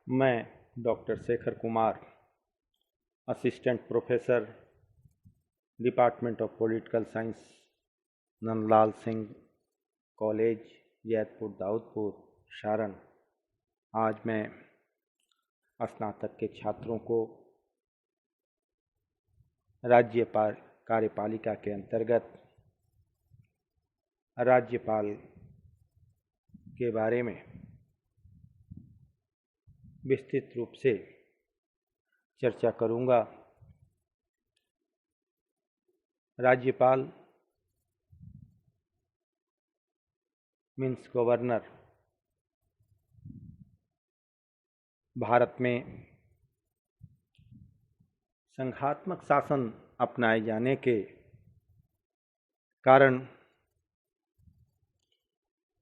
मैं doctor Shekhar Kumar, assistant professor, department of political science, Nandlal Singh college, Jaitpur Daudpur, Saran. आज मैं स्नातक के छात्रों को राज्य कार्यपालिका के अंतर्गत राज्यपाल के बारे में विस्तृत रूप से चर्चा करूंगा। राज्यपाल मीन्स गवर्नर। भारत में संघात्मक शासन अपनाए जाने के कारण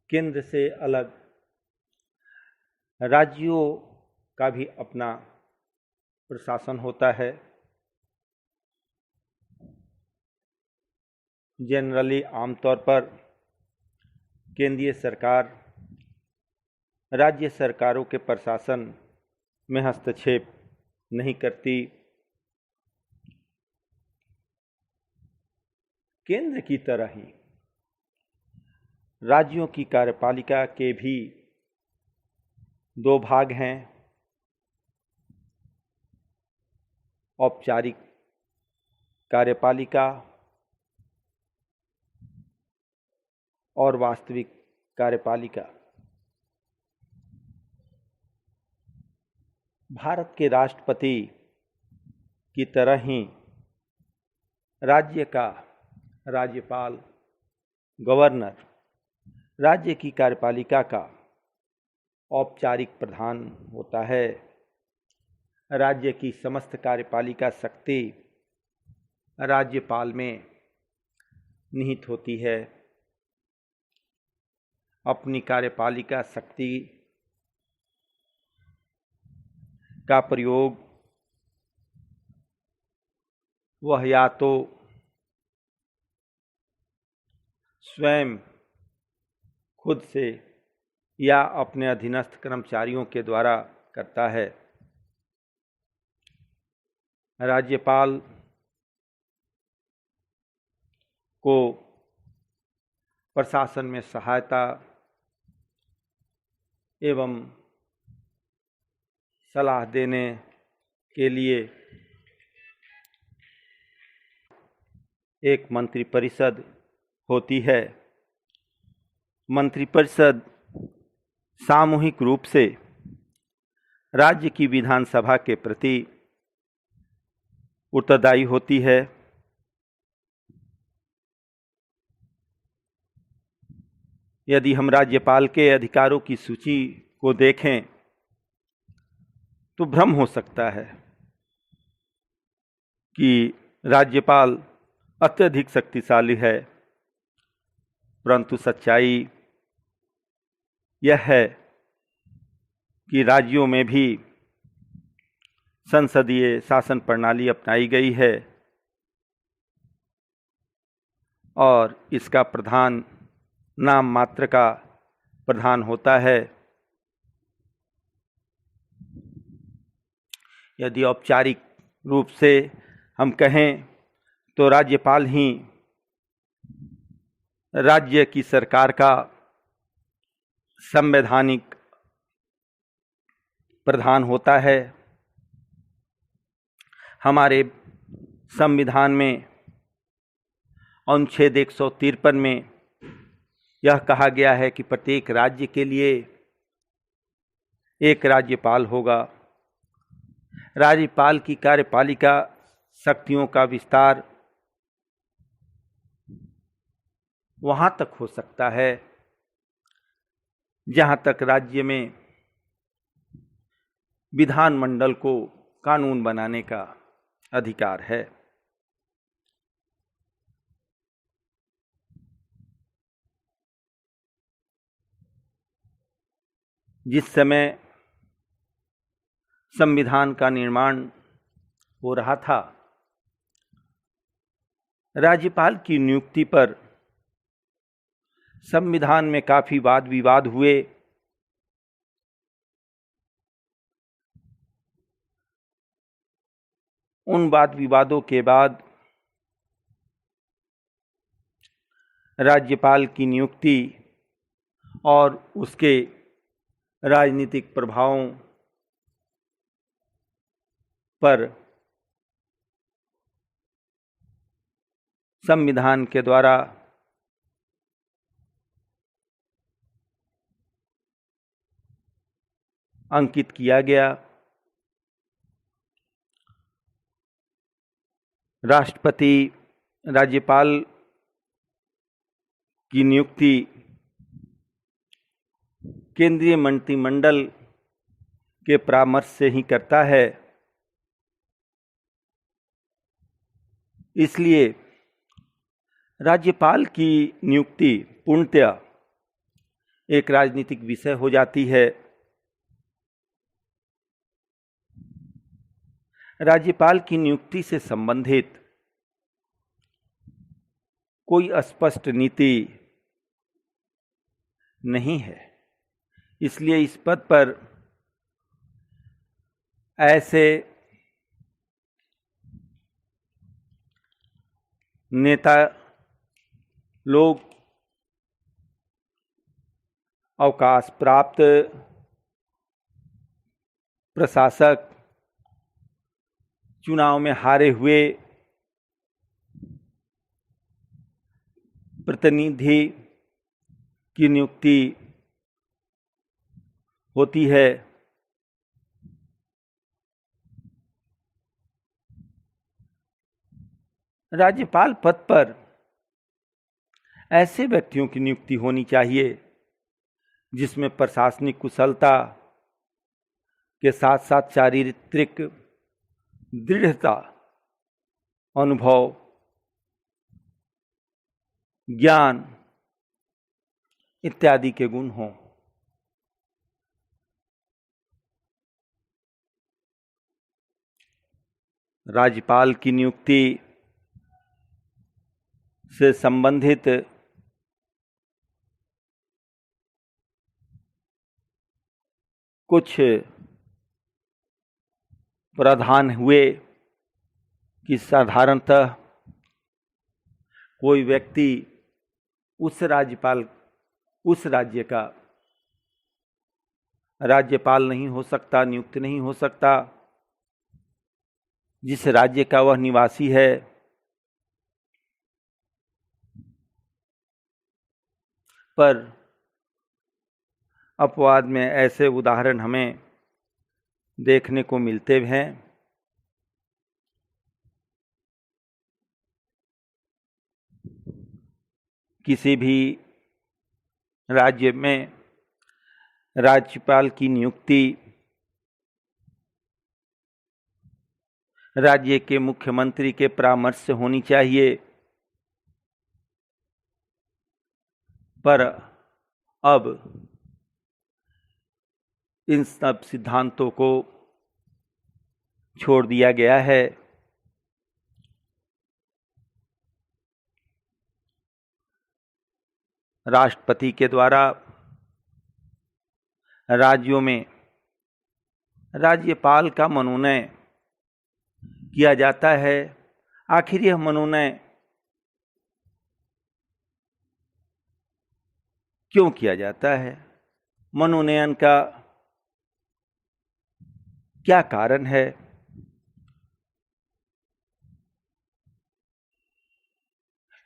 केंद्र से अलग राज्यों का भी अपना प्रशासन होता है। जनरली आमतौर पर केंद्रीय सरकार राज्य सरकारों के प्रशासन में हस्तक्षेप नहीं करती। केंद्र की तरह ही राज्यों की कार्यपालिका के भी दो भाग हैं, औपचारिक कार्यपालिका और वास्तविक कार्यपालिका। भारत के राष्ट्रपति की तरह ही राज्य का राज्यपाल, गवर्नर, राज्य की कार्यपालिका का औपचारिक प्रधान होता है। राज्य की समस्त कार्यपालिका शक्ति राज्यपाल में निहित होती है। अपनी कार्यपालिका शक्ति का प्रयोग वह या तो स्वयं खुद से या अपने अधीनस्थ कर्मचारियों के द्वारा करता है। राज्यपाल को प्रशासन में सहायता एवं सलाह देने के लिए एक मंत्रिपरिषद होती है। मंत्रिपरिषद सामूहिक रूप से राज्य की विधानसभा के प्रति उत्तरदायी होती है। यदि हम राज्यपाल के अधिकारों की सूची को देखें तो भ्रम हो सकता है कि राज्यपाल अत्यधिक शक्तिशाली है, परंतु सच्चाई यह है कि राज्यों में भी संसदीय शासन प्रणाली अपनाई गई है और इसका प्रधान नाम मात्र का प्रधान होता है। यदि औपचारिक रूप से हम कहें तो राज्यपाल ही राज्य की सरकार का संवैधानिक प्रधान होता है। हमारे संविधान में अनुच्छेद 153 में यह कहा गया है कि प्रत्येक राज्य के लिए एक राज्यपाल होगा। राज्यपाल की कार्यपालिका शक्तियों का विस्तार वहाँ तक हो सकता है जहाँ तक राज्य में विधानमंडल को कानून बनाने का अधिकार है। जिस समय संविधान का निर्माण हो रहा था, राज्यपाल की नियुक्ति पर संविधान में काफी वाद विवाद हुए। उन वाद विवादों के बाद राज्यपाल की नियुक्ति और उसके राजनीतिक प्रभावों पर संविधान के द्वारा अंकित किया गया। राष्ट्रपति राज्यपाल की नियुक्ति केंद्रीय मंत्रिमंडल के परामर्श से ही करता है। इसलिए राज्यपाल की नियुक्ति पूर्णतया एक राजनीतिक विषय हो जाती है। राज्यपाल की नियुक्ति से संबंधित कोई स्पष्ट नीति नहीं है। इसलिए इस पद पर ऐसे नेता लोग, अवकाश प्राप्त प्रशासक, चुनाव में हारे हुए प्रतिनिधि की नियुक्ति होती है। राज्यपाल पद पर ऐसे व्यक्तियों की नियुक्ति होनी चाहिए जिसमें प्रशासनिक कुशलता के साथ साथ चारित्रिक दृढ़ता, अनुभव, ज्ञान इत्यादि के गुण हों। राज्यपाल की नियुक्ति से संबंधित कुछ प्रावधान हुए कि साधारणतः कोई व्यक्ति उस राज्य का राज्यपाल नहीं हो सकता, नियुक्त नहीं हो सकता जिस राज्य का वह निवासी है। पर अपवाद में ऐसे उदाहरण हमें देखने को मिलते हैं। किसी भी राज्य में राज्यपाल की नियुक्ति राज्य के मुख्यमंत्री के परामर्श से होनी चाहिए। पर अब इन सब सिद्धांतों को छोड़ दिया गया है। राष्ट्रपति के द्वारा राज्यों में राज्यपाल का मनोनयन किया जाता है। आखिर यह मनोनयन क्यों किया जाता है? मनोनयन का क्या कारण है?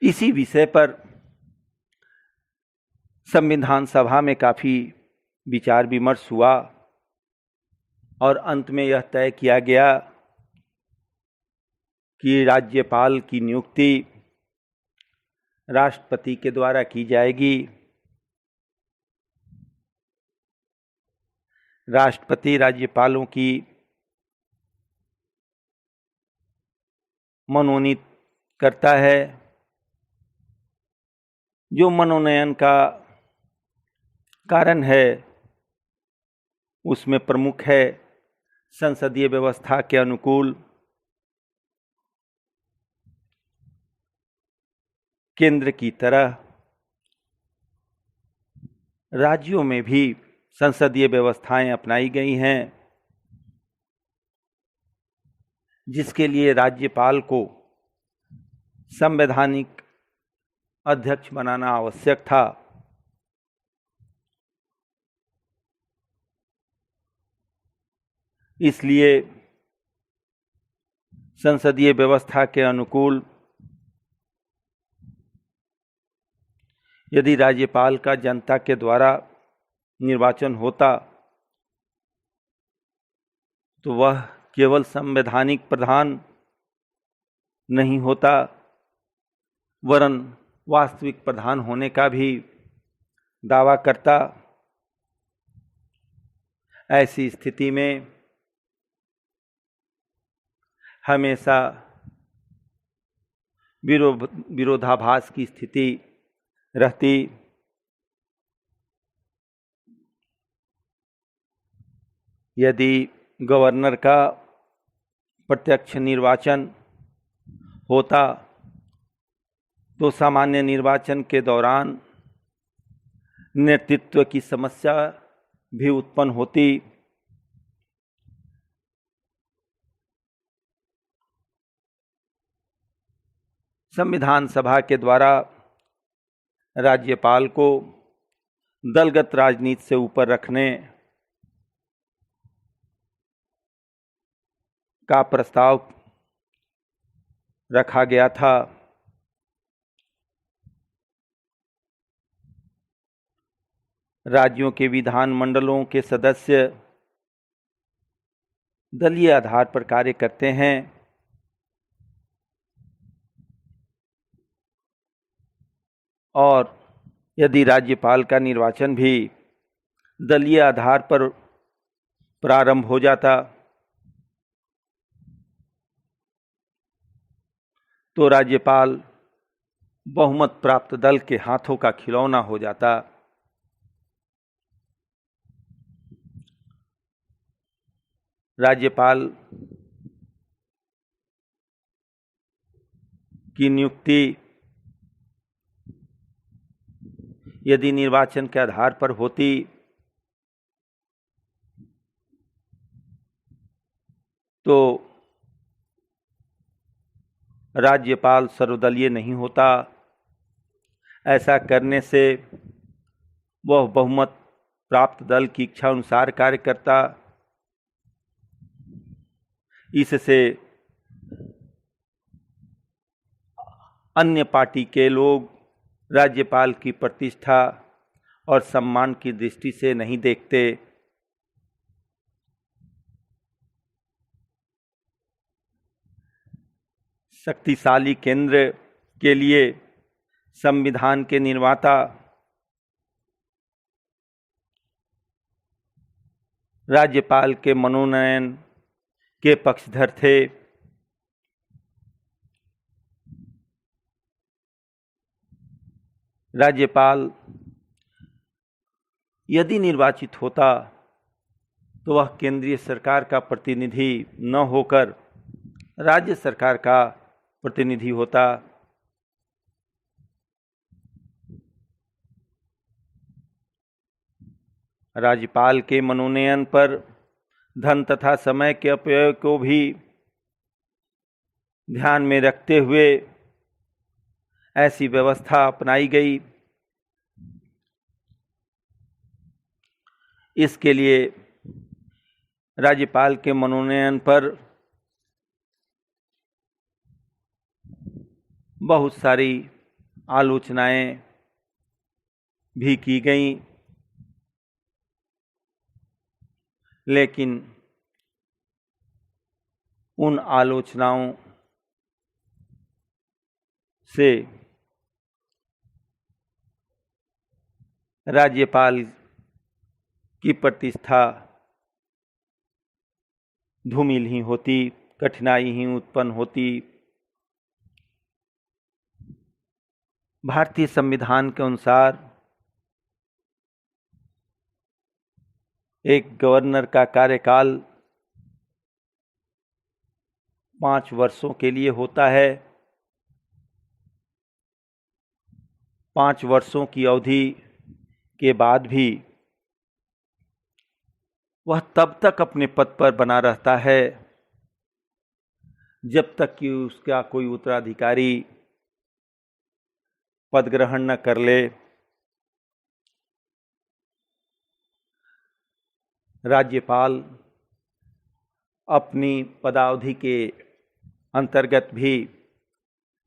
इसी विषय पर संविधान सभा में काफी विचार विमर्श हुआ और अंत में यह तय किया गया कि राज्यपाल की नियुक्ति राष्ट्रपति के द्वारा की जाएगी। राष्ट्रपति राज्यपालों की मनोनीत करता है। जो मनोनयन का कारण है उसमें प्रमुख है संसदीय व्यवस्था के अनुकूल केंद्र की तरह राज्यों में भी संसदीय व्यवस्थाएं अपनाई गई हैं। जिसके लिए राज्यपाल को संवैधानिक अध्यक्ष बनाना आवश्यक था। इसलिए संसदीय व्यवस्था के अनुकूल यदि राज्यपाल का जनता के द्वारा निर्वाचन होता तो वह केवल संवैधानिक प्रधान नहीं होता, वरन वास्तविक प्रधान होने का भी दावा करता। ऐसी स्थिति में हमेशा विरोधाभास की स्थिति रहती। यदि गवर्नर का प्रत्यक्ष निर्वाचन होता तो सामान्य निर्वाचन के दौरान नेतृत्व की समस्या भी उत्पन्न होती। संविधान सभा के द्वारा राज्यपाल को दलगत राजनीति से ऊपर रखने का प्रस्ताव रखा गया था। राज्यों के विधानमंडलों के सदस्य दलीय आधार पर कार्य करते हैं और यदि राज्यपाल का निर्वाचन भी दलीय आधार पर प्रारंभ हो जाता तो राज्यपाल बहुमत प्राप्त दल के हाथों का खिलौना हो जाता। राज्यपाल की नियुक्ति यदि निर्वाचन के आधार पर होती तो राज्यपाल सर्वदलीय नहीं होता। ऐसा करने से वह बहुमत प्राप्त दल की इच्छा अनुसार कार्य करता। इससे अन्य पार्टी के लोग राज्यपाल की प्रतिष्ठा और सम्मान की दृष्टि से नहीं देखते। शक्तिशाली केंद्र के लिए संविधान के निर्माता राज्यपाल के मनोनयन के पक्षधर थे। राज्यपाल यदि निर्वाचित होता तो वह केंद्रीय सरकार का प्रतिनिधि न होकर राज्य सरकार का प्रतिनिधि होता। राज्यपाल के मनोनयन पर धन तथा समय के अपव्यय को भी ध्यान में रखते हुए ऐसी व्यवस्था अपनाई गई। इसके लिए राज्यपाल के मनोनयन पर बहुत सारी आलोचनाएं भी की गईं, लेकिन उन आलोचनाओं से राज्यपाल की प्रतिष्ठा धूमिल ही होती, कठिनाई ही उत्पन्न होती। भारतीय संविधान के अनुसार एक गवर्नर का कार्यकाल 5 वर्षों के लिए होता है। 5 वर्षों की अवधि के बाद भी वह तब तक अपने पद पर बना रहता है जब तक कि उसका कोई उत्तराधिकारी पद ग्रहण न कर ले, राज्यपाल अपनी पदावधि के अंतर्गत भी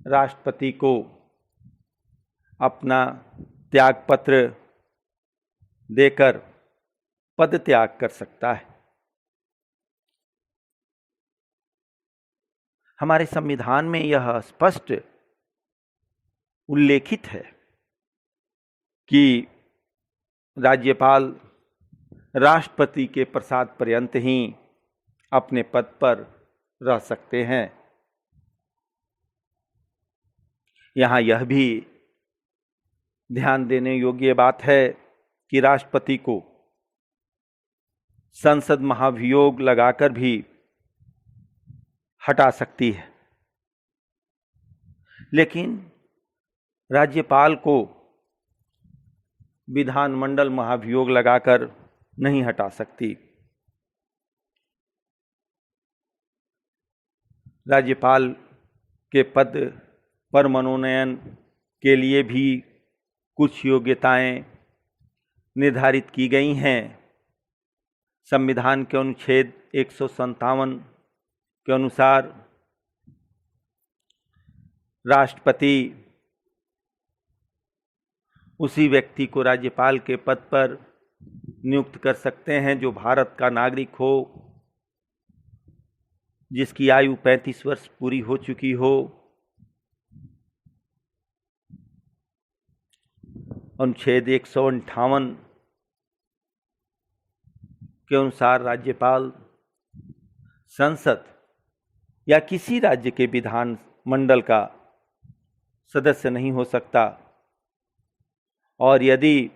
राष्ट्रपति को अपना त्यागपत्र देकर पद त्याग कर सकता है। हमारे संविधान में यह स्पष्ट उल्लेखित है कि राज्यपाल राष्ट्रपति के प्रसाद पर्यंत ही अपने पद पर रह सकते हैं। यहाँ यह भी ध्यान देने योग्य बात है कि राष्ट्रपति को संसद महाभियोग लगाकर भी हटा सकती है, लेकिन राज्यपाल को विधानमंडल महाभियोग लगाकर नहीं हटा सकती। राज्यपाल के पद पर मनोनयन के लिए भी कुछ योग्यताएं निर्धारित की गई हैं। संविधान के अनुच्छेद 157 के अनुसार राष्ट्रपति उसी व्यक्ति को राज्यपाल के पद पर नियुक्त कर सकते हैं जो भारत का नागरिक हो, जिसकी आयु 35 वर्ष पूरी हो चुकी हो। अनुच्छेद 158 के अनुसार राज्यपाल संसद या किसी राज्य के विधान मंडल का सदस्य नहीं हो सकता, और यदि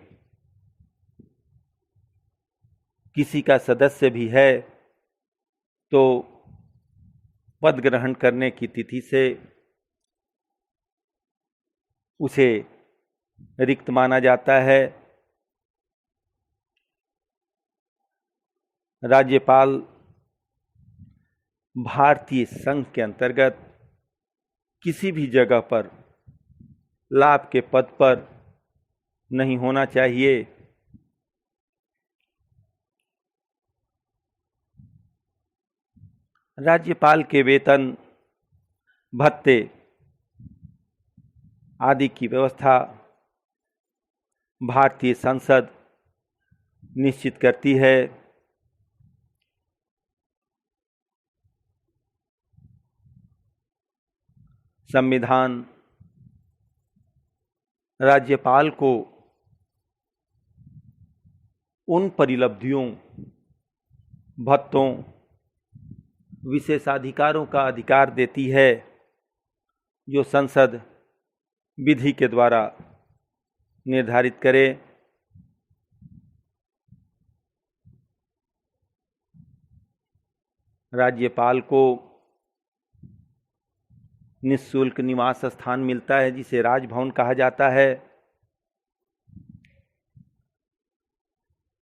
किसी का सदस्य भी है तो पद ग्रहण करने की तिथि से उसे रिक्त माना जाता है। राज्यपाल भारतीय संघ के अंतर्गत किसी भी जगह पर लाभ के पद पर नहीं होना चाहिए। राज्यपाल के वेतन, भत्ते आदि की व्यवस्था भारतीय संसद निश्चित करती है। संविधान राज्यपाल को उन परिलब्धियों, भत्तों, विशेषाधिकारों का अधिकार देती है जो संसद विधि के द्वारा निर्धारित करे। राज्यपाल को निःशुल्क निवास स्थान मिलता है जिसे राजभवन कहा जाता है।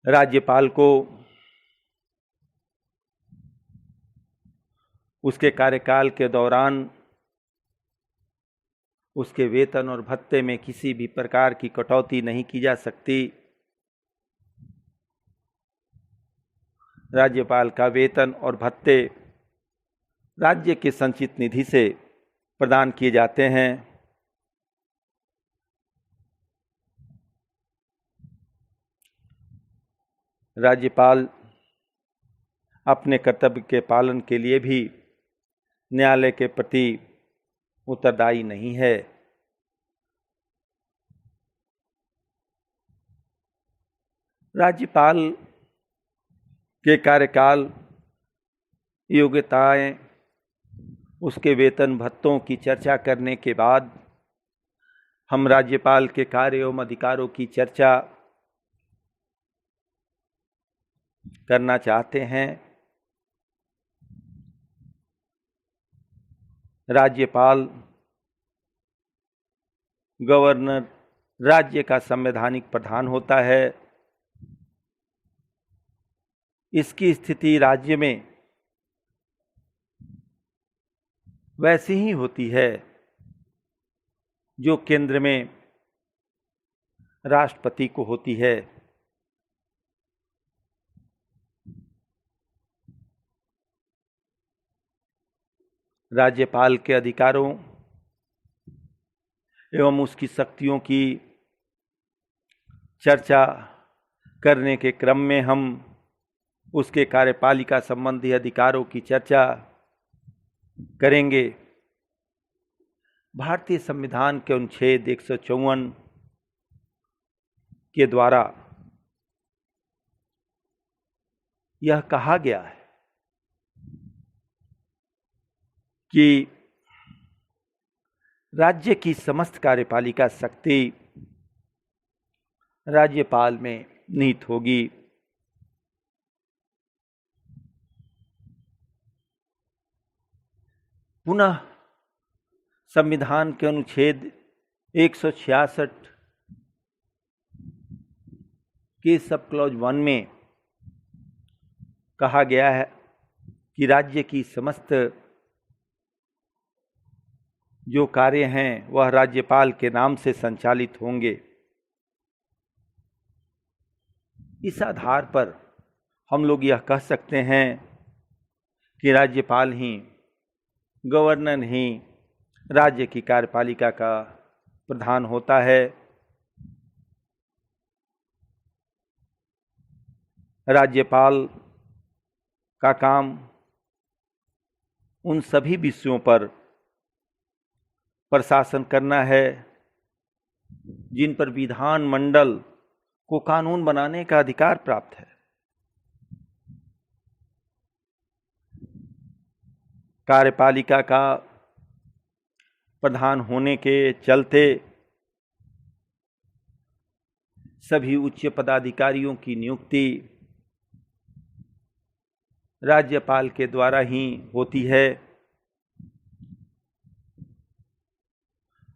राज्यपाल को उसके कार्यकाल के दौरान उसके वेतन और भत्ते में किसी भी प्रकार की कटौती नहीं की जा सकती। राज्यपाल का वेतन और भत्ते राज्य के संचित निधि से प्रदान किए जाते हैं। राज्यपाल अपने कर्तव्य के पालन के लिए भी न्यायालय के प्रति उत्तरदायी नहीं है। राज्यपाल के कार्यकाल, योग्यताएं, उसके वेतन भत्तों की चर्चा करने के बाद हम राज्यपाल के कार्य एवं अधिकारों की चर्चा करना चाहते हैं। राज्यपाल गवर्नर राज्य का संवैधानिक प्रधान होता है। इसकी स्थिति राज्य में वैसी ही होती है जो केंद्र में राष्ट्रपति को होती है। राज्यपाल के अधिकारों एवं उसकी शक्तियों की चर्चा करने के क्रम में हम उसके कार्यपालिका संबंधी अधिकारों की चर्चा करेंगे। भारतीय संविधान के अनुच्छेद 154 के द्वारा यह कहा गया है कि राज्य की समस्त कार्यपालिका शक्ति राज्यपाल में निहित होगी। पुनः संविधान के अनुच्छेद 166 के सब क्लॉज 1 में कहा गया है कि राज्य की समस्त जो कार्य हैं वह राज्यपाल के नाम से संचालित होंगे। इस आधार पर हम लोग यह कह सकते हैं कि राज्यपाल ही, गवर्नर ही राज्य की कार्यपालिका का प्रधान होता है। राज्यपाल का काम उन सभी विषयों पर प्रशासन करना है जिन पर विधानमंडल को कानून बनाने का अधिकार प्राप्त है। कार्यपालिका का प्रधान होने के चलते सभी उच्च पदाधिकारियों की नियुक्ति राज्यपाल के द्वारा ही होती है।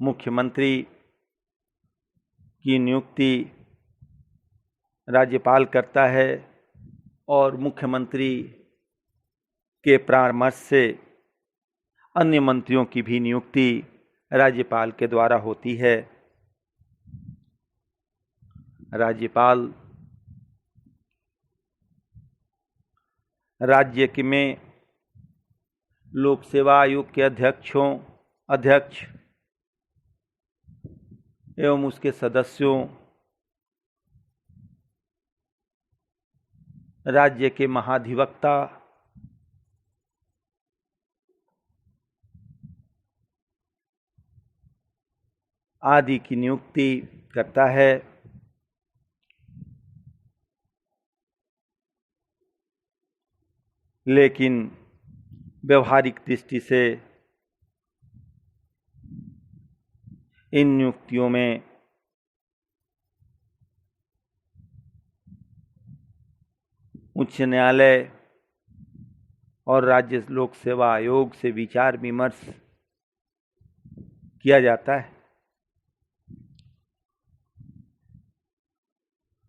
मुख्यमंत्री की नियुक्ति राज्यपाल करता है और मुख्यमंत्री के परामर्श से अन्य मंत्रियों की भी नियुक्ति राज्यपाल के द्वारा होती है। राज्यपाल राज्य के में लोक सेवा आयोग के अध्यक्ष एवं उसके सदस्यों, राज्य के महाधिवक्ता, आदि की नियुक्ति करता है। लेकिन व्यवहारिक दृष्टि से इन नियुक्तियों में उच्च न्यायालय और राज्य लोक सेवा आयोग से विचार विमर्श किया जाता है।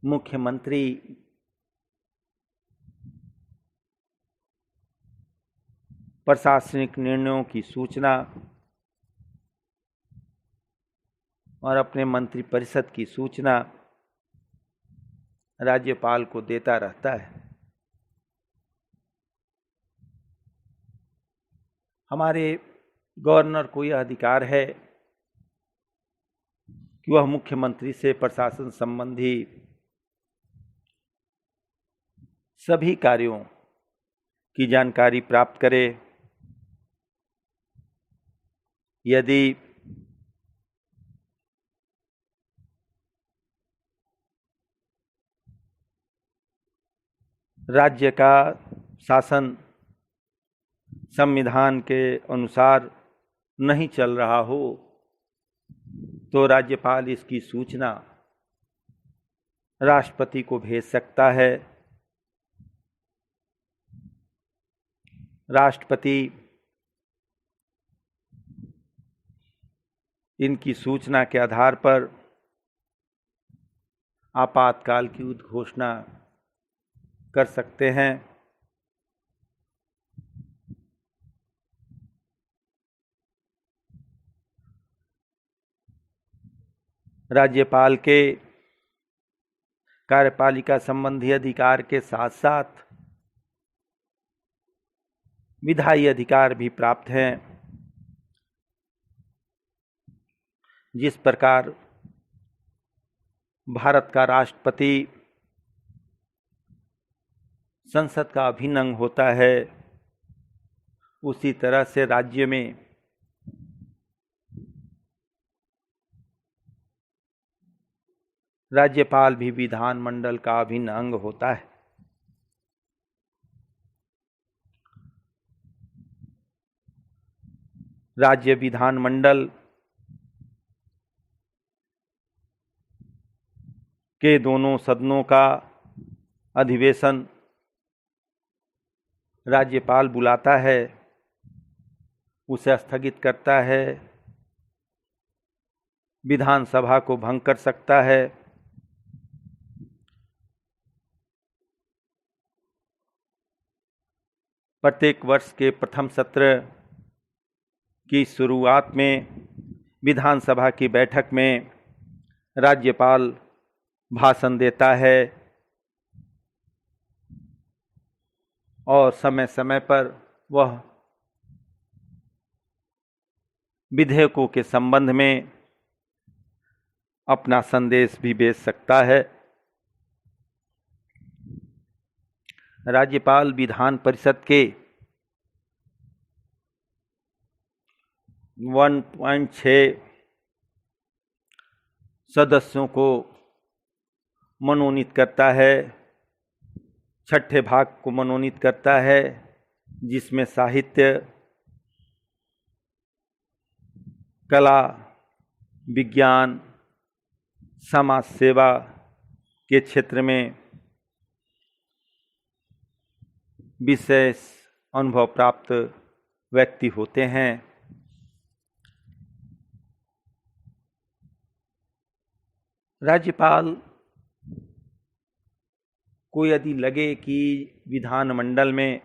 मुख्यमंत्री प्रशासनिक निर्णयों की सूचना और अपने मंत्रिपरिषद की सूचना राज्यपाल को देता रहता है। हमारे गवर्नर को यह अधिकार है कि वह मुख्यमंत्री से प्रशासन संबंधी सभी कार्यों की जानकारी प्राप्त करे। यदि राज्य का शासन संविधान के अनुसार नहीं चल रहा हो तो राज्यपाल इसकी सूचना राष्ट्रपति को भेज सकता है। राष्ट्रपति इनकी सूचना के आधार पर आपातकाल की उद्घोषणा कर सकते हैं। राज्यपाल के कार्यपालिका संबंधी अधिकार के साथ साथ विधायी अधिकार भी प्राप्त हैं। जिस प्रकार भारत का राष्ट्रपति संसद का अभिन्न अंग होता है, उसी तरह से राज्य में राज्यपाल भी विधानमंडल का अभिन्न अंग होता है। राज्य विधानमंडल के दोनों सदनों का अधिवेशन राज्यपाल बुलाता है, उसे स्थगित करता है, विधानसभा को भंग कर सकता है। प्रत्येक वर्ष के प्रथम सत्र की शुरुआत में विधानसभा की बैठक में राज्यपाल भाषण देता है और समय समय पर वह विधेयकों के संबंध में अपना संदेश भी भेज सकता है। राज्यपाल विधान परिषद के 1.6 सदस्यों को मनोनीत करता है, छठे भाग को मनोनीत करता है, जिसमें साहित्य, कला, विज्ञान, समाज सेवा के क्षेत्र में विशेष अनुभव प्राप्त व्यक्ति होते हैं। राज्यपाल को यदि लगे कि विधानमंडल में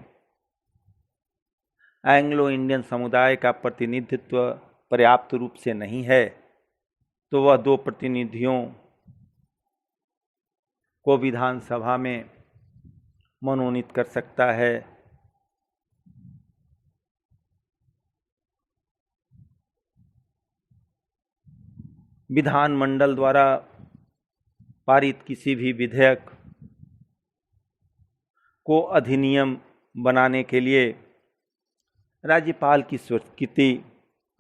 एंग्लो इंडियन समुदाय का प्रतिनिधित्व पर्याप्त रूप से नहीं है, तो वह 2 प्रतिनिधियों को विधानसभा में मनोनीत कर सकता है। विधानमंडल द्वारा पारित किसी भी विधेयक को अधिनियम बनाने के लिए राज्यपाल की स्वीकृति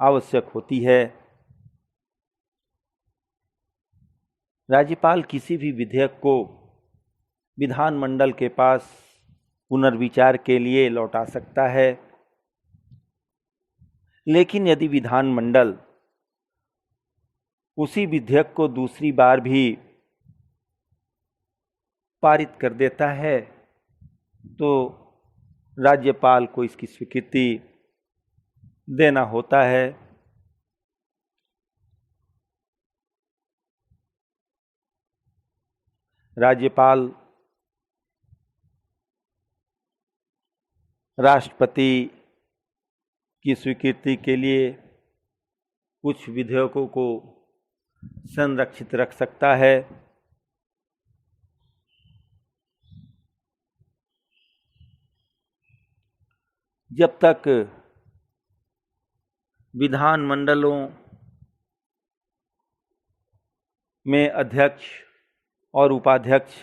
आवश्यक होती है। राज्यपाल किसी भी विधेयक को विधानमंडल के पास पुनर्विचार के लिए लौटा सकता है, लेकिन यदि विधानमंडल उसी विधेयक को दूसरी बार भी पारित कर देता है तो राज्यपाल को इसकी स्वीकृति देना होता है। राज्यपाल राष्ट्रपति की स्वीकृति के लिए कुछ विधेयकों को संरक्षित रख सकता है। जब तक विधानमंडलों में अध्यक्ष और उपाध्यक्ष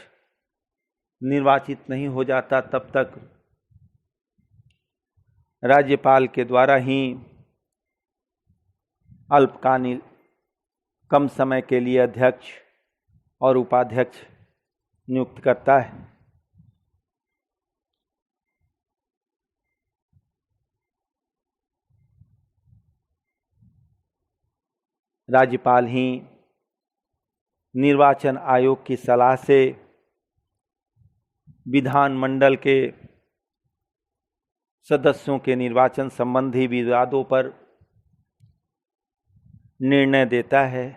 निर्वाचित नहीं हो जाता, तब तक राज्यपाल के द्वारा ही अल्पकालीन कम समय के लिए अध्यक्ष और उपाध्यक्ष नियुक्त करता है। राज्यपाल ही निर्वाचन आयोग की सलाह से विधानमंडल के सदस्यों के निर्वाचन संबंधी विवादों पर निर्णय देता है।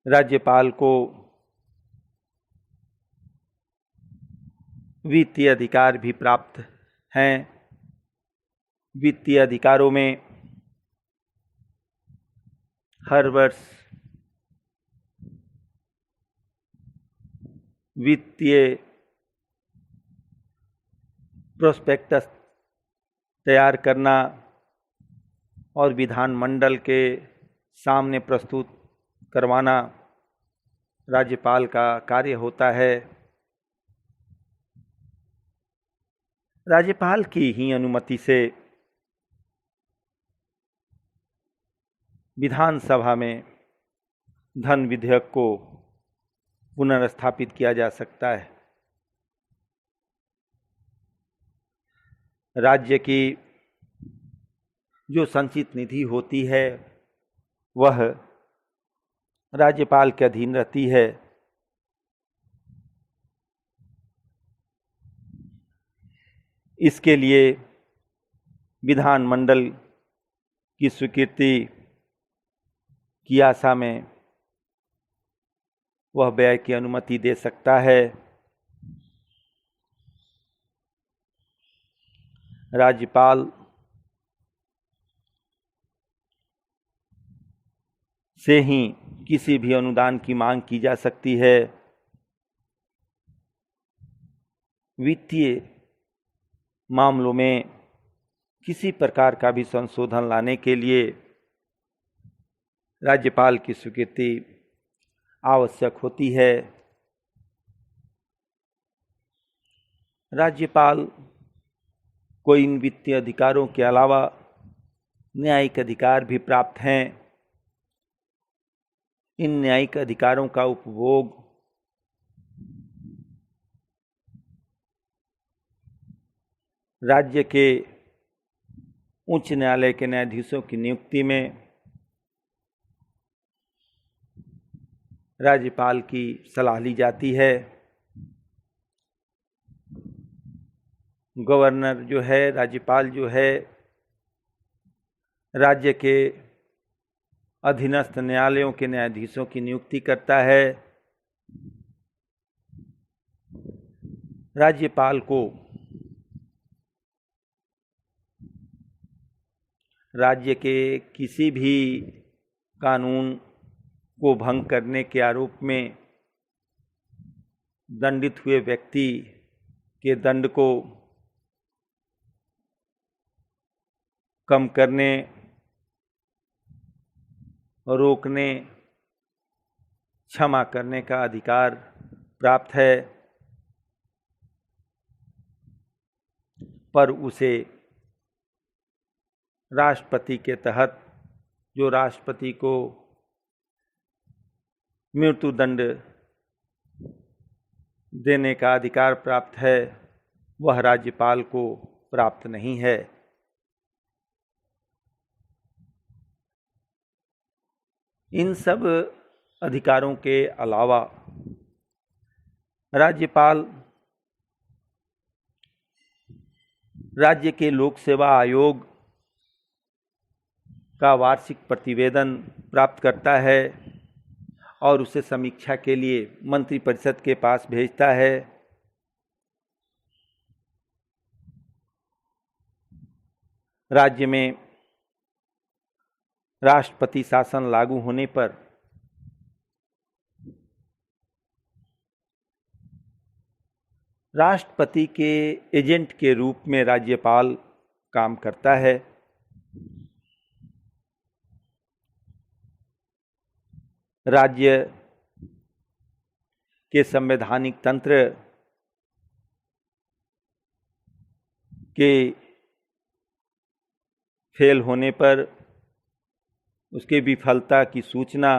राज्यपाल को वित्तीय अधिकार भी प्राप्त हैं। वित्तीय अधिकारों में हर वर्ष वित्तीय प्रोस्पेक्टस तैयार करना और विधानमंडल के सामने प्रस्तुत करवाना राज्यपाल का कार्य होता है। राज्यपाल की ही अनुमति से विधानसभा में धन विधेयक को पुनर्स्थापित किया जा सकता है। राज्य की जो संचित निधि होती है वह राज्यपाल के अधीन रहती है। इसके लिए विधानमंडल की स्वीकृति की आशा में वह व्यय की अनुमति दे सकता है। राज्यपाल से ही किसी भी अनुदान की मांग की जा सकती है। वित्तीय मामलों में किसी प्रकार का भी संशोधन लाने के लिए राज्यपाल की स्वीकृति आवश्यक होती है। राज्यपाल को इन वित्तीय अधिकारों के अलावा न्यायिक अधिकार भी प्राप्त हैं। इन न्यायिक अधिकारों का उपभोग राज्य के उच्च न्यायालय के न्यायाधीशों की नियुक्ति में राज्यपाल की सलाह ली जाती है। गवर्नर जो है, राज्यपाल जो है, राज्य के अधीनस्थ न्यायालयों के न्यायाधीशों की नियुक्ति करता है। राज्यपाल को राज्य के किसी भी कानून को भंग करने के आरोप में दंडित हुए व्यक्ति के दंड को कम करने, रोकने, क्षमा करने का अधिकार प्राप्त है, पर उसे राष्ट्रपति के तहत जो राष्ट्रपति को मृत्युदंड देने का अधिकार प्राप्त है वह राज्यपाल को प्राप्त नहीं है। इन सब अधिकारों के अलावा राज्यपाल राज्य के लोक सेवा आयोग का वार्षिक प्रतिवेदन प्राप्त करता है और उसे समीक्षा के लिए मंत्रिपरिषद के पास भेजता है। राज्य में राष्ट्रपति शासन लागू होने पर राष्ट्रपति के एजेंट के रूप में राज्यपाल काम करता है। राज्य के संवैधानिक तंत्र के फेल होने पर उसके विफलता की सूचना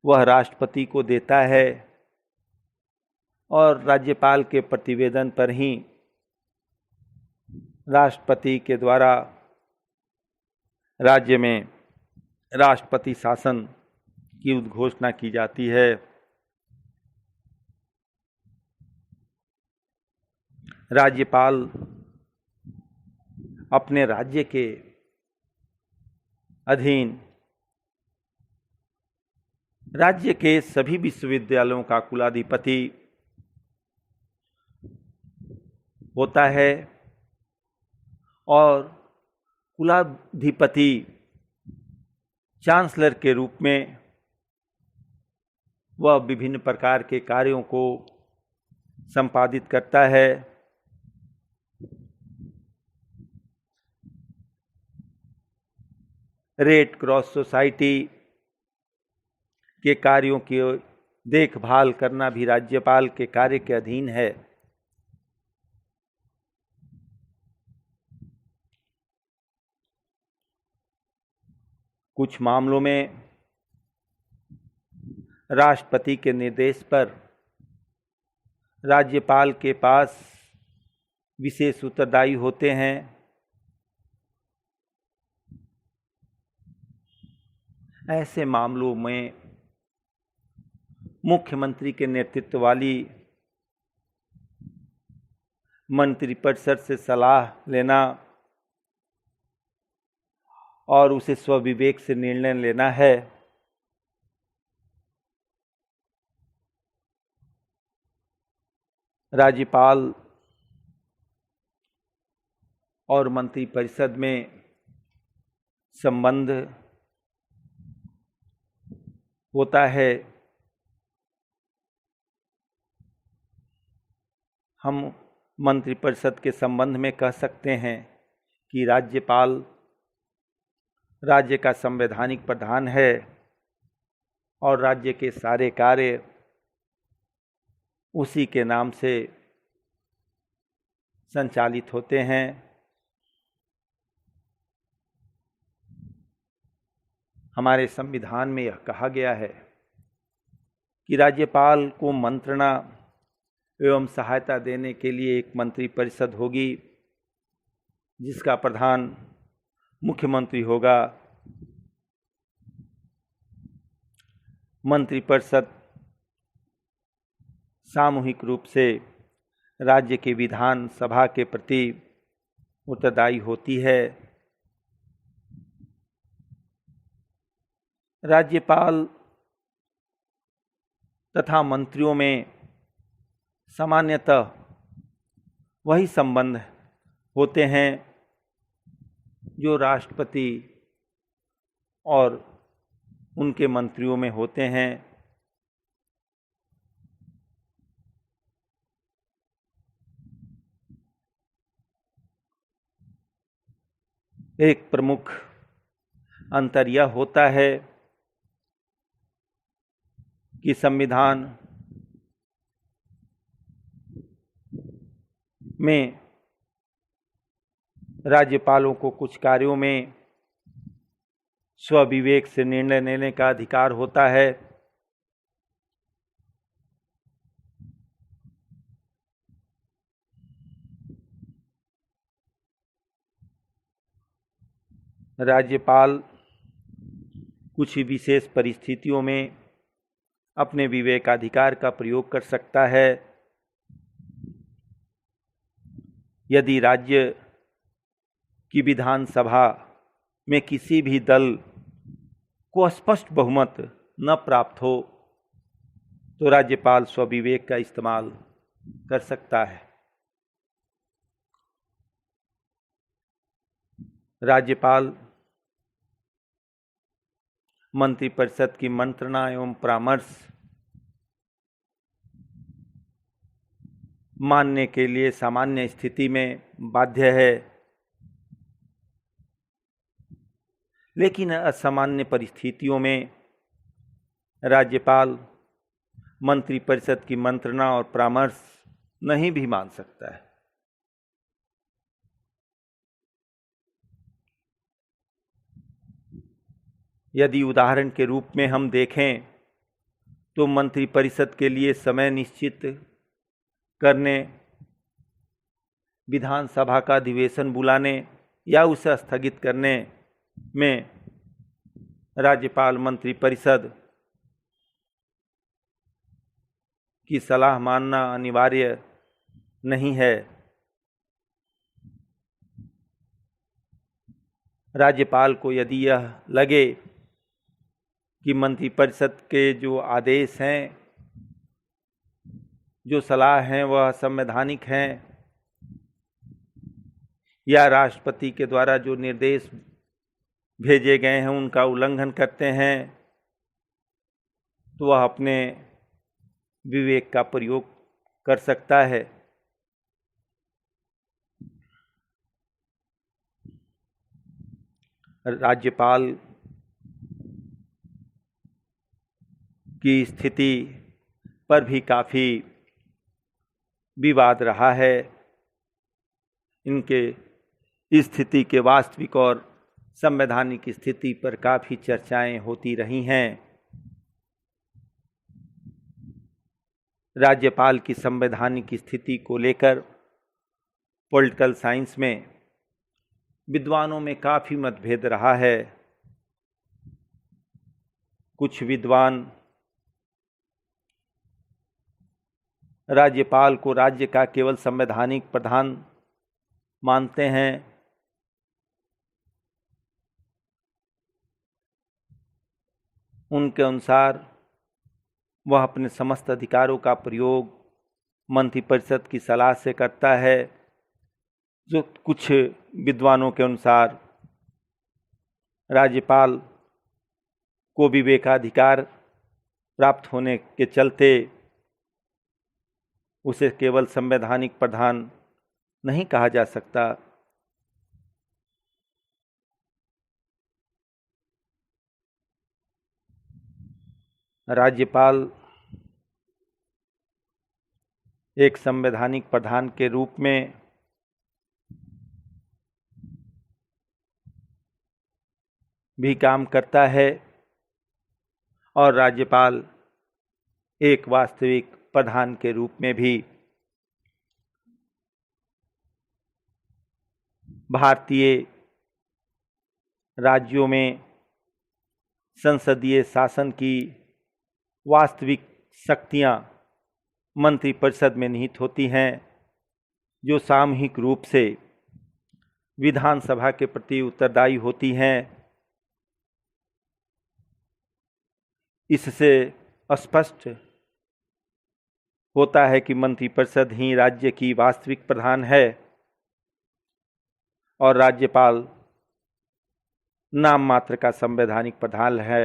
वह राष्ट्रपति को देता है और राज्यपाल के प्रतिवेदन पर ही राष्ट्रपति के द्वारा राज्य में राष्ट्रपति शासन की उद्घोषणा की जाती है। राज्यपाल अपने राज्य के अधीन राज्य के सभी विश्वविद्यालयों का कुलाधिपति होता है और कुलाधिपति चांसलर के रूप में वह विभिन्न प्रकार के कार्यों को संपादित करता है। रेड क्रॉस सोसाइटी के कार्यों की देखभाल करना भी राज्यपाल के कार्य के अधीन है। कुछ मामलों में राष्ट्रपति के निर्देश पर राज्यपाल के पास विशेष उत्तरदायी होते हैं। ऐसे मामलों में मुख्यमंत्री के नेतृत्व वाली मंत्रिपरिषद से सलाह लेना और उसे स्वविवेक से निर्णय लेना है। राज्यपाल और मंत्रिपरिषद में संबंध होता है। हम मंत्रिपरिषद के संबंध में कह सकते हैं कि राज्यपाल राज्य का संवैधानिक प्रधान है और राज्य के सारे कार्य उसी के नाम से संचालित होते हैं। हमारे संविधान में यह कहा गया है कि राज्यपाल को मंत्रणा एवं सहायता देने के लिए एक मंत्रिपरिषद होगी जिसका प्रधान मुख्यमंत्री होगा। मंत्रिपरिषद सामूहिक रूप से राज्य के विधान सभा के प्रति उत्तरदायी होती है। राज्यपाल तथा मंत्रियों में सामान्यतः वही संबंध होते हैं जो राष्ट्रपति और उनके मंत्रियों में होते हैं। एक प्रमुख अंतर यह होता है कि संविधान में राज्यपालों को कुछ कार्यों में स्वविवेक से निर्णय लेने का अधिकार होता है। राज्यपाल कुछ विशेष परिस्थितियों में अपने विवेकाधिकार का प्रयोग कर सकता है। यदि राज्य की विधानसभा में किसी भी दल को स्पष्ट बहुमत न प्राप्त हो तो राज्यपाल स्वविवेक का इस्तेमाल कर सकता है। राज्यपाल मंत्रिपरिषद की मंत्रणा एवं परामर्श मानने के लिए सामान्य स्थिति में बाध्य है, लेकिन असामान्य परिस्थितियों में राज्यपाल मंत्रिपरिषद की मंत्रणा और परामर्श नहीं भी मान सकता है। यदि उदाहरण के रूप में हम देखें तो मंत्रिपरिषद के लिए समय निश्चित करने, विधानसभा का अधिवेशन बुलाने या उसे स्थगित करने में राज्यपाल मंत्रिपरिषद की सलाह मानना अनिवार्य नहीं है। राज्यपाल को यदि यह लगे कि मंत्रिपरिषद के जो आदेश हैं, जो सलाह हैं वह संवैधानिक हैं या राष्ट्रपति के द्वारा जो निर्देश भेजे गए हैं उनका उल्लंघन करते हैं, तो वह अपने विवेक का प्रयोग कर सकता है। राज्यपाल की स्थिति पर भी काफ़ी विवाद रहा है। इनके स्थिति के वास्तविक और संवैधानिक स्थिति पर काफ़ी चर्चाएं होती रही हैं। राज्यपाल की संवैधानिक स्थिति को लेकर पॉलिटिकल साइंस में विद्वानों में काफ़ी मतभेद रहा है। कुछ विद्वान राज्यपाल को राज्य का केवल संवैधानिक प्रधान मानते हैं। उनके अनुसार वह अपने समस्त अधिकारों का प्रयोग मंत्रिपरिषद की सलाह से करता है। जो कुछ विद्वानों के अनुसार राज्यपाल को विवेकाधिकार प्राप्त होने के चलते उसे केवल संवैधानिक प्रधान नहीं कहा जा सकता। राज्यपाल एक संवैधानिक प्रधान के रूप में भी काम करता है और राज्यपाल एक वास्तविक प्रधान के रूप में भी भारतीय राज्यों में संसदीय शासन की वास्तविक शक्तियां मंत्रिपरिषद में निहित होती हैं, जो सामूहिक रूप से विधानसभा के प्रति उत्तरदायी होती हैं। इससे स्पष्ट होता है कि मंत्रिपरिषद ही राज्य की वास्तविक प्रधान है और राज्यपाल नाम मात्र का संवैधानिक प्रधान है।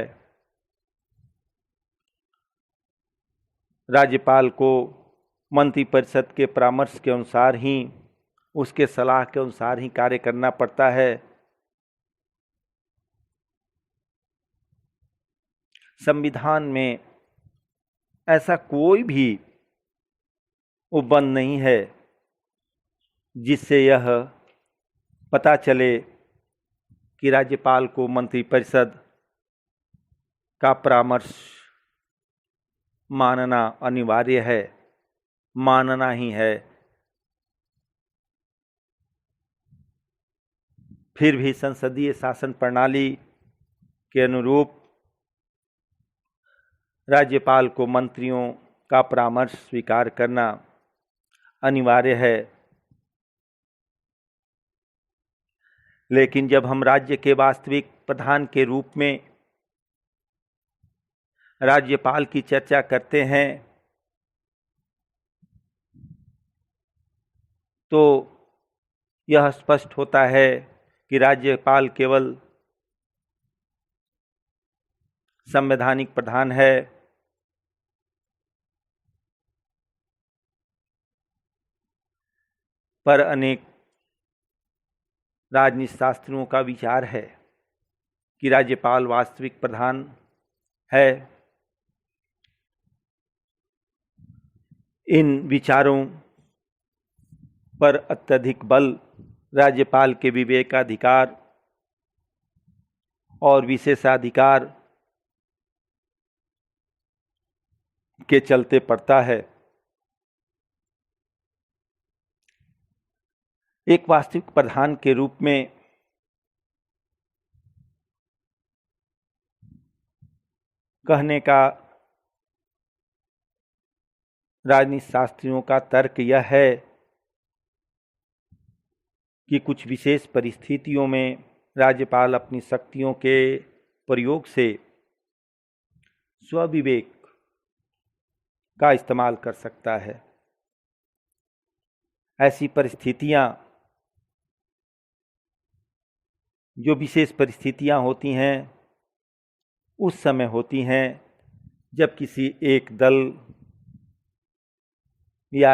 राज्यपाल को मंत्रिपरिषद के परामर्श के अनुसार ही, उसके सलाह के अनुसार ही कार्य करना पड़ता है। संविधान में ऐसा कोई भी उपबंध नहीं है जिससे यह पता चले कि राज्यपाल को मंत्रिपरिषद का परामर्श मानना अनिवार्य है, मानना ही है। फिर भी संसदीय शासन प्रणाली के अनुरूप राज्यपाल को मंत्रियों का परामर्श स्वीकार करना अनिवार्य है। लेकिन जब हम राज्य के वास्तविक प्रधान के रूप में राज्यपाल की चर्चा करते हैं तो यह स्पष्ट होता है कि राज्यपाल केवल संवैधानिक प्रधान है, पर अनेक राजनीति शास्त्रियों का विचार है कि राज्यपाल वास्तविक प्रधान है। इन विचारों पर अत्यधिक बल राज्यपाल के विवेकाधिकार और विशेषाधिकार के चलते पड़ता है। एक वास्तविक प्रधान के रूप में कहने का राजनीति शास्त्रियों का तर्क यह है कि कुछ विशेष परिस्थितियों में राज्यपाल अपनी शक्तियों के प्रयोग से स्वविवेक का इस्तेमाल कर सकता है। ऐसी परिस्थितियां जो विशेष परिस्थितियां होती हैं उस समय होती हैं जब किसी एक दल या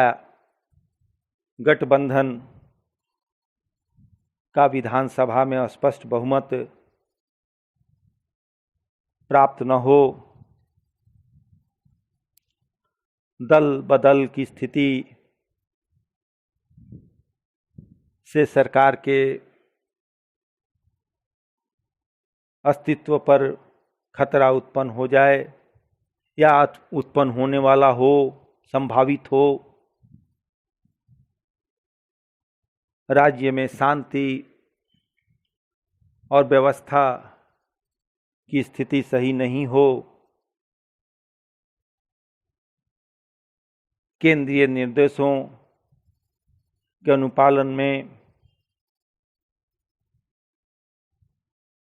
गठबंधन का विधानसभा में स्पष्ट बहुमत प्राप्त न हो, दल बदल की स्थिति से सरकार के अस्तित्व पर खतरा उत्पन्न हो जाए या उत्पन्न होने वाला हो, संभावित हो, राज्य में शांति और व्यवस्था की स्थिति सही नहीं हो, केंद्रीय निर्देशों के अनुपालन में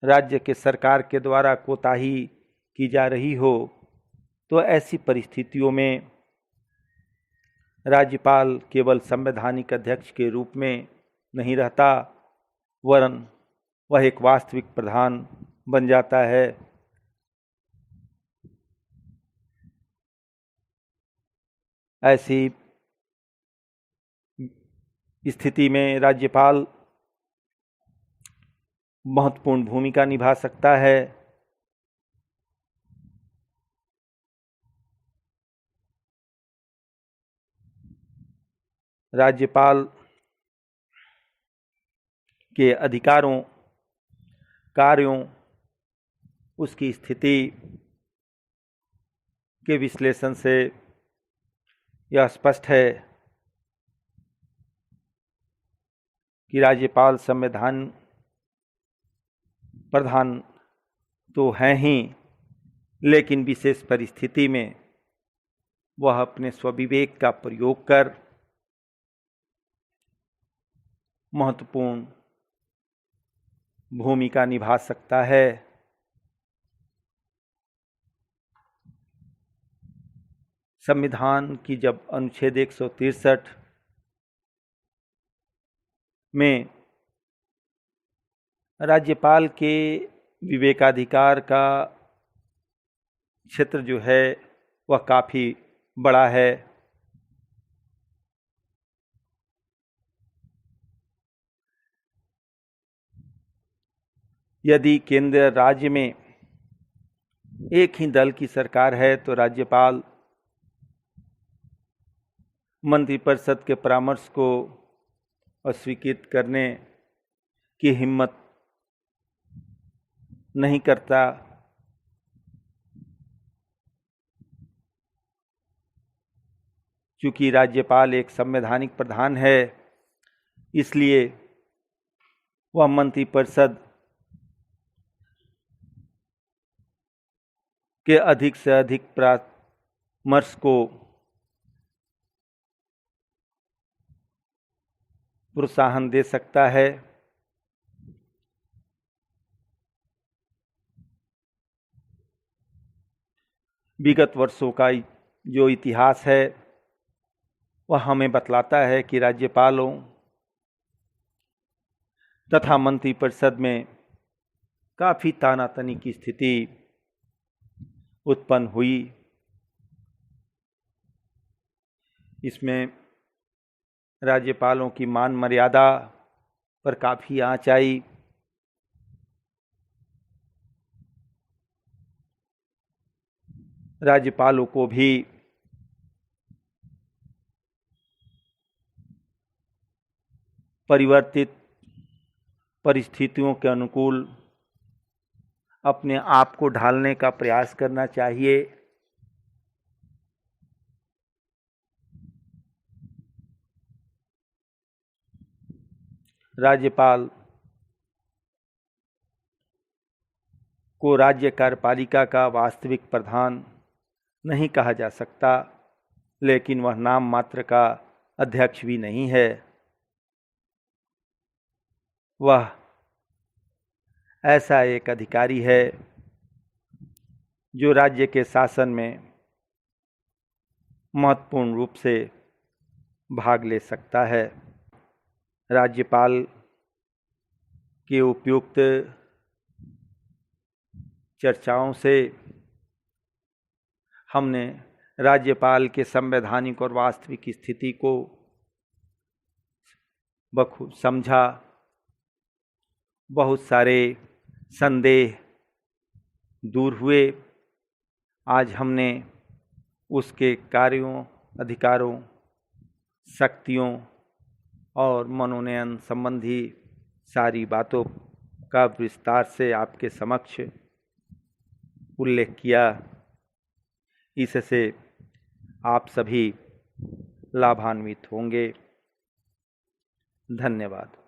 राज्य के सरकार के द्वारा कोताही की जा रही हो, तो ऐसी परिस्थितियों में राज्यपाल केवल संवैधानिक अध्यक्ष के रूप में नहीं रहता, वरन वह एक वास्तविक प्रधान बन जाता है। ऐसी स्थिति में राज्यपाल महत्वपूर्ण भूमिका निभा सकता है। राज्यपाल के अधिकारों, कार्यों, उसकी स्थिति के विश्लेषण से यह स्पष्ट है कि राज्यपाल संविधान प्रधान तो हैं ही, लेकिन विशेष परिस्थिति में वह अपने स्वविवेक का प्रयोग कर महत्वपूर्ण भूमिका निभा सकता है। संविधान की जब अनुच्छेद 163 में राज्यपाल के विवेकाधिकार का क्षेत्र जो है वह काफ़ी बड़ा है। यदि केंद्र राज्य में एक ही दल की सरकार है तो राज्यपाल मंत्रिपरिषद के परामर्श को अस्वीकृत करने की हिम्मत नहीं करता। चूँकि राज्यपाल एक संवैधानिक प्रधान है, इसलिए वह मंत्रिपरिषद के अधिक से अधिक परामर्श को प्रोत्साहन दे सकता है। विगत वर्षों का जो इतिहास है वह हमें बतलाता है कि राज्यपालों तथा मंत्रिपरिषद में काफ़ी तानातनी की स्थिति उत्पन्न हुई। इसमें राज्यपालों की मान मर्यादा पर काफ़ी आंच आई। राज्यपालों को भी परिवर्तित परिस्थितियों के अनुकूल अपने आप को ढालने का प्रयास करना चाहिए। राज्यपाल को राज्य कार्यपालिका का वास्तविक प्रधान नहीं कहा जा सकता, लेकिन वह नाम मात्र का अध्यक्ष भी नहीं है। वह ऐसा एक अधिकारी है जो राज्य के शासन में महत्वपूर्ण रूप से भाग ले सकता है। राज्यपाल के उपयुक्त चर्चाओं से हमने राज्यपाल के संवैधानिक और वास्तविक स्थिति को बखूब समझा। बहुत सारे संदेह दूर हुए। आज हमने उसके कार्यों, अधिकारों, शक्तियों और मनोनयन संबंधी सारी बातों का विस्तार से आपके समक्ष उल्लेख किया। इससे आप सभी लाभान्वित होंगे। धन्यवाद।